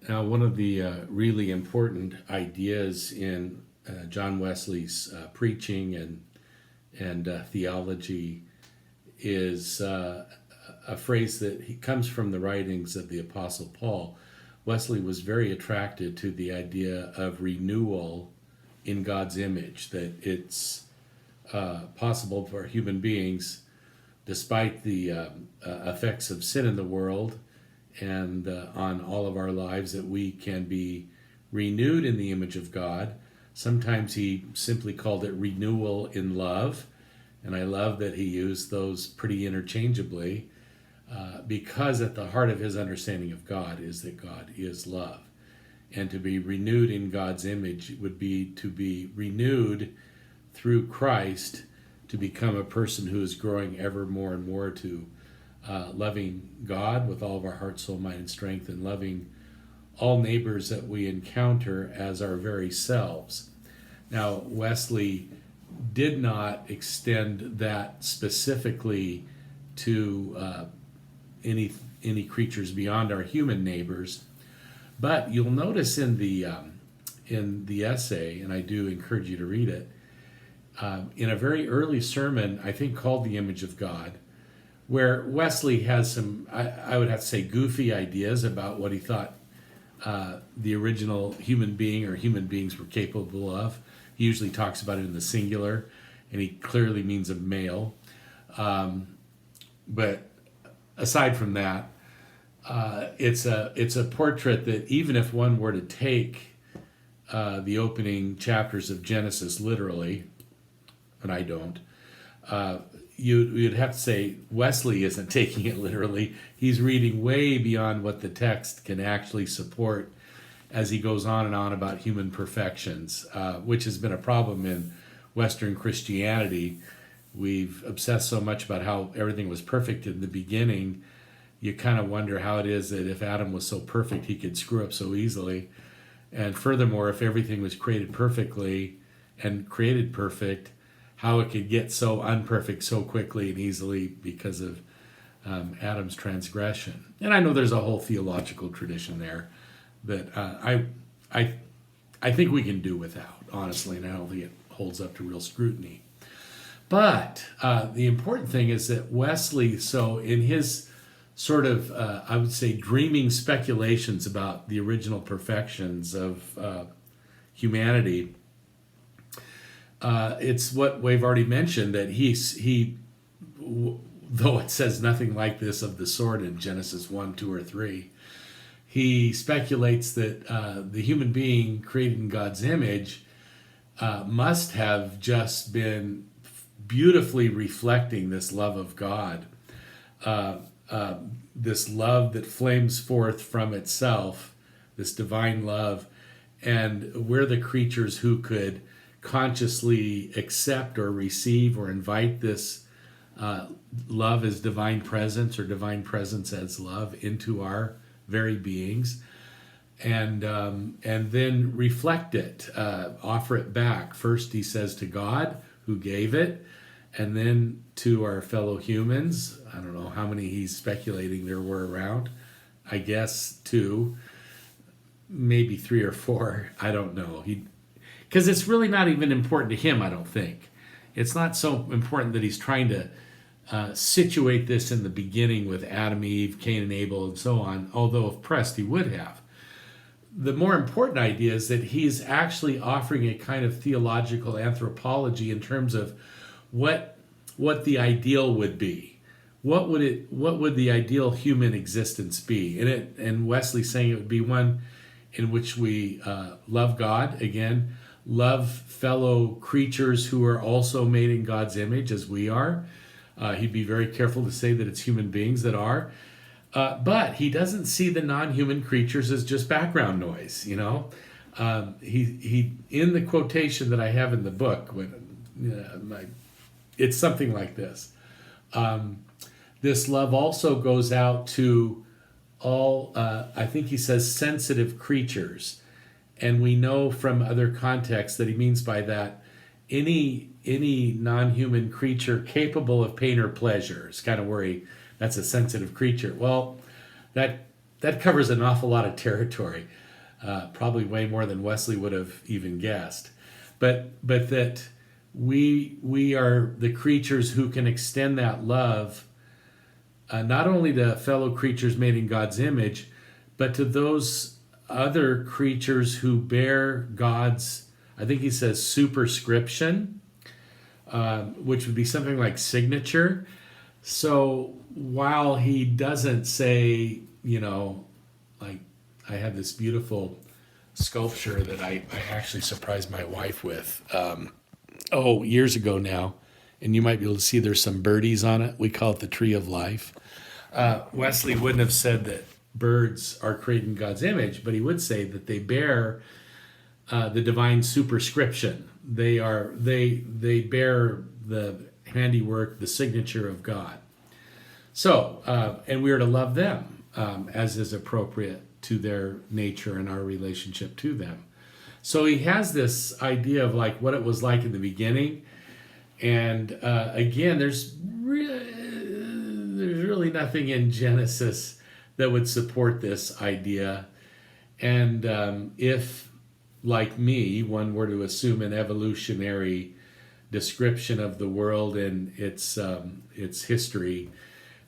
Now, one of the really important ideas in John Wesley's preaching and theology is a phrase that he comes from the writings of the Apostle Paul. Wesley was very attracted to the idea of renewal in God's image, that it's possible for human beings, despite the effects of sin in the world and on all of our lives, that we can be renewed in the image of God. Sometimes he simply called it renewal in love, and I love that he used those pretty interchangeably, because at the heart of his understanding of God is that God is love. And to be renewed in God's image would be to be renewed through Christ to become a person who is growing ever more and more to loving God with all of our heart, soul, mind, and strength, and loving all neighbors that we encounter as our very selves. Now, Wesley did not extend that specifically to any creatures beyond our human neighbors, but you'll notice in the essay, and I do encourage you to read it, in a very early sermon, I think called "The Image of God," where Wesley has some, I would have to say, goofy ideas about what he thought the original human being or human beings were capable of. He usually talks about it in the singular, and he clearly means a male. But aside from that, it's a portrait that even if one were to take the opening chapters of Genesis literally, and I don't, you'd have to say Wesley isn't taking it literally. He's reading way beyond what the text can actually support as he goes on and on about human perfections, which has been a problem in Western Christianity. We've obsessed so much about how everything was perfect in the beginning. You kind of wonder how it is that if Adam was so perfect, he could screw up so easily. And furthermore, if everything was created perfectly and created perfect, how it could get so unperfect so quickly and easily because of Adam's transgression. And I know there's a whole theological tradition there that I think we can do without, honestly, and I don't think it holds up to real scrutiny. But the important thing is that Wesley, so in his sort of, I would say, dreaming speculations about the original perfections of humanity, it's what we've already mentioned, that he, though it says nothing like this of the sort in Genesis 1, 2, or 3, he speculates that the human being created in God's image must have just been beautifully reflecting this love of God, this love that flames forth from itself, this divine love, and we're the creatures who could consciously accept or receive or invite this love as divine presence or divine presence as love into our very beings, and then reflect it, offer it back. First, he says to God who gave it, and then to our fellow humans. I don't know how many he's speculating there were around. I guess 2, maybe 3 or 4. I don't know. Because it's really not even important to him, I don't think. It's not so important that he's trying to situate this in the beginning with Adam, Eve, Cain, and Abel, and so on, although if pressed, he would have. The more important idea is that he's actually offering a kind of theological anthropology in terms of what the ideal would be. What would the ideal human existence be? And Wesley's saying it would be one in which we love God, again, love fellow creatures who are also made in God's image as we are. He'd be very careful to say that it's human beings that are. But he doesn't see the non-human creatures as just background noise, you know. He in the quotation that I have in the book, it's something like this. This love also goes out to all, I think he says, sensitive creatures. And we know from other contexts that he means by that any non-human creature capable of pain or pleasure is kind of where that's a sensitive creature. Well, that that covers an awful lot of territory, probably way more than Wesley would have even guessed. But that we are the creatures who can extend that love not only to fellow creatures made in God's image, but to those other creatures who bear God's, I think he says, superscription, which would be something like signature. So while he doesn't say, like I have this beautiful sculpture that I actually surprised my wife with, years ago now, and you might be able to see there's some birdies on it. We call it the tree of life. Wesley wouldn't have said that birds are created in God's image, but he would say that they bear the divine superscription. They bear the handiwork, the signature of God. So, and we are to love them as is appropriate to their nature and our relationship to them. So he has this idea of like what it was like in the beginning. And again, there's really nothing in Genesis that would support this idea. And if, like me, one were to assume an evolutionary description of the world and its history,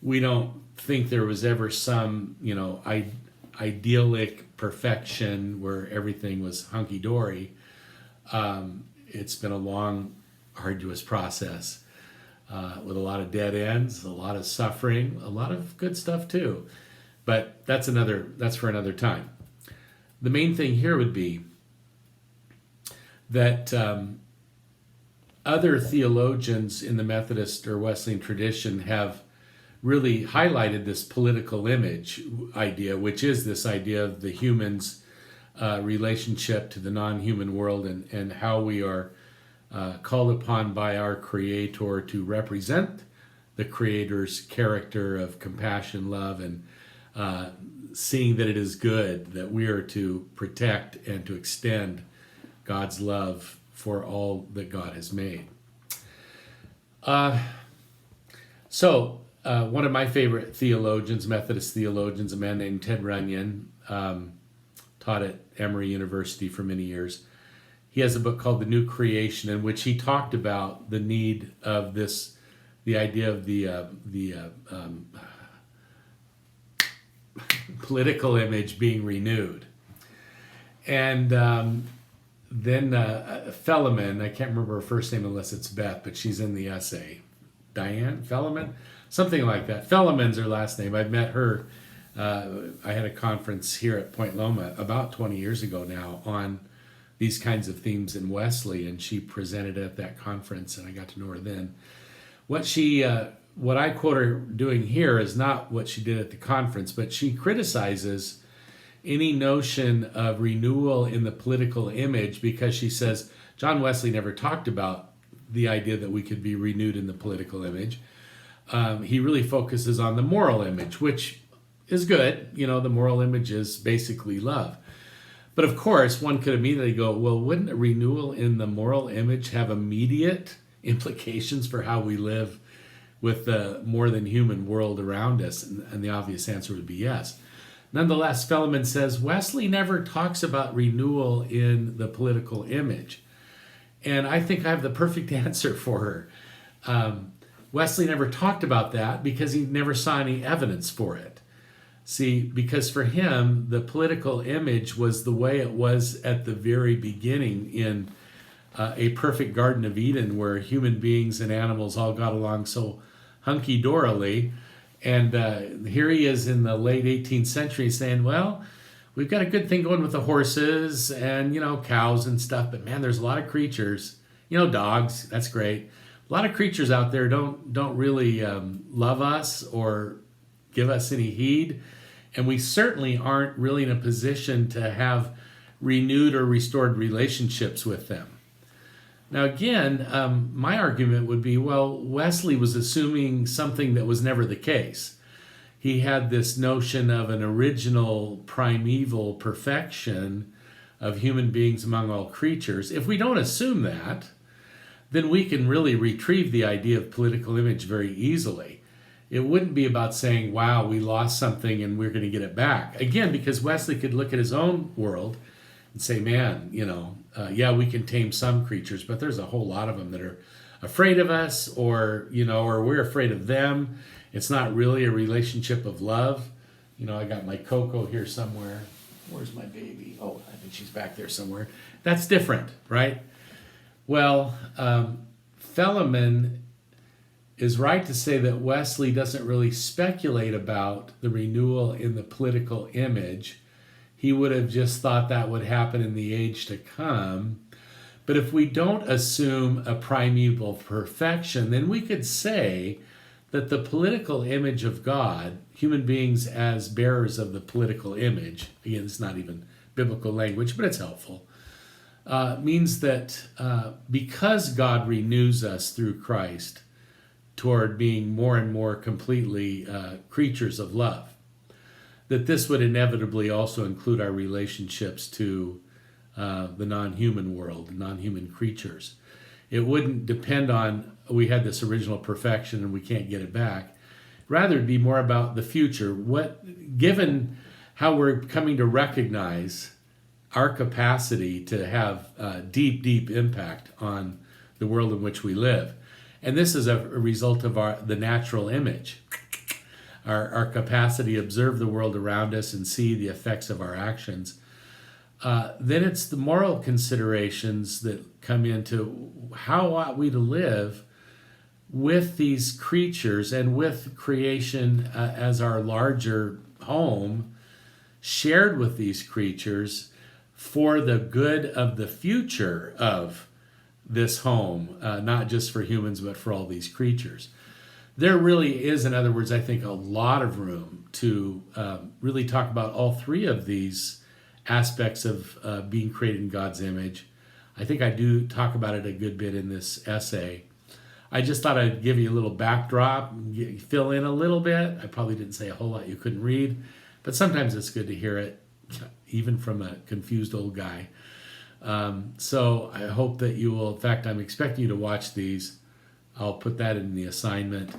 we don't think there was ever some, idyllic perfection where everything was hunky-dory. It's been a long, arduous process with a lot of dead ends, a lot of suffering, a lot of good stuff too. But that's for another time. The main thing here would be that other theologians in the Methodist or Wesleyan tradition have really highlighted this political image idea, which is this idea of the human's relationship to the non-human world and how we are called upon by our Creator to represent the Creator's character of compassion, love, and seeing that it is good, that we are to protect and to extend God's love for all that God has made. One of my favorite theologians, Methodist theologians, a man named Ted Runyon, taught at Emory University for many years. He has a book called The New Creation, in which he talked about the need of the idea of the political image being renewed. And then Fellman, I can't remember her first name unless it's Beth, but she's in the essay. Diane Fellman? Something like that. Fellman's her last name. I met her. I had a conference here at Point Loma about 20 years ago now on these kinds of themes in Wesley, and she presented at that conference, and I got to know her then. What I quote her doing here is not what she did at the conference, but she criticizes any notion of renewal in the political image because she says John Wesley never talked about the idea that we could be renewed in the political image. He really focuses on the moral image, which is good. The moral image is basically love. But of course, one could immediately go, well, wouldn't a renewal in the moral image have immediate implications for how we live with the more than human world around us? And the obvious answer would be yes. Nonetheless, Fellman says Wesley never talks about renewal in the political image. And I think I have the perfect answer for her. Wesley never talked about that because he never saw any evidence for it. See, because for him, the political image was the way it was at the very beginning in a perfect Garden of Eden where human beings and animals all got along so hunky-dorily. And here he is in the late 18th century saying, well, we've got a good thing going with the horses and, cows and stuff, but man, there's a lot of creatures, dogs, that's great. A lot of creatures out there don't really love us or give us any heed. And we certainly aren't really in a position to have renewed or restored relationships with them. Now, again, my argument would be, well, Wesley was assuming something that was never the case. He had this notion of an original primeval perfection of human beings among all creatures. If we don't assume that, then we can really retrieve the idea of political image very easily. it wouldn't be about saying, wow, we lost something and we're going to get it back. Again, because Wesley could look at his own world and say, man, yeah, we can tame some creatures, but there's a whole lot of them that are afraid of us, or we're afraid of them. It's not really a relationship of love. I got my Coco here somewhere. Where's my baby? Oh, I think she's back there somewhere. That's different, right? Well, Philemon is right to say that Wesley doesn't really speculate about the renewal in the political image. He would have just thought that would happen in the age to come. But if we don't assume a primeval perfection, then we could say that the political image of God, human beings as bearers of the political image, again, it's not even biblical language, but it's helpful, means that because God renews us through Christ toward being more and more completely creatures of love, that this would inevitably also include our relationships to the non-human world, non-human creatures. It wouldn't depend on we had this original perfection and we can't get it back. Rather, it'd be more about the future. Given how we're coming to recognize our capacity to have deep, deep impact on the world in which we live. And this is a result of the natural image. Our capacity to observe the world around us and see the effects of our actions. Then it's the moral considerations that come into how ought we to live with these creatures and with creation as our larger home, shared with these creatures for the good of the future of this home, not just for humans, but for all these creatures. There really is, in other words, I think a lot of room to really talk about all three of these aspects of being created in God's image. I think I do talk about it a good bit in this essay. I just thought I'd give you a little backdrop, fill in a little bit. I probably didn't say a whole lot you couldn't read, but sometimes it's good to hear it, even from a confused old guy. So I hope that you will, in fact, I'm expecting you to watch these. I'll put that in the assignment.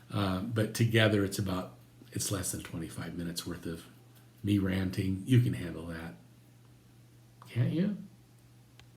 But together it's less than 25 minutes worth of me ranting. You can handle that. Can't you?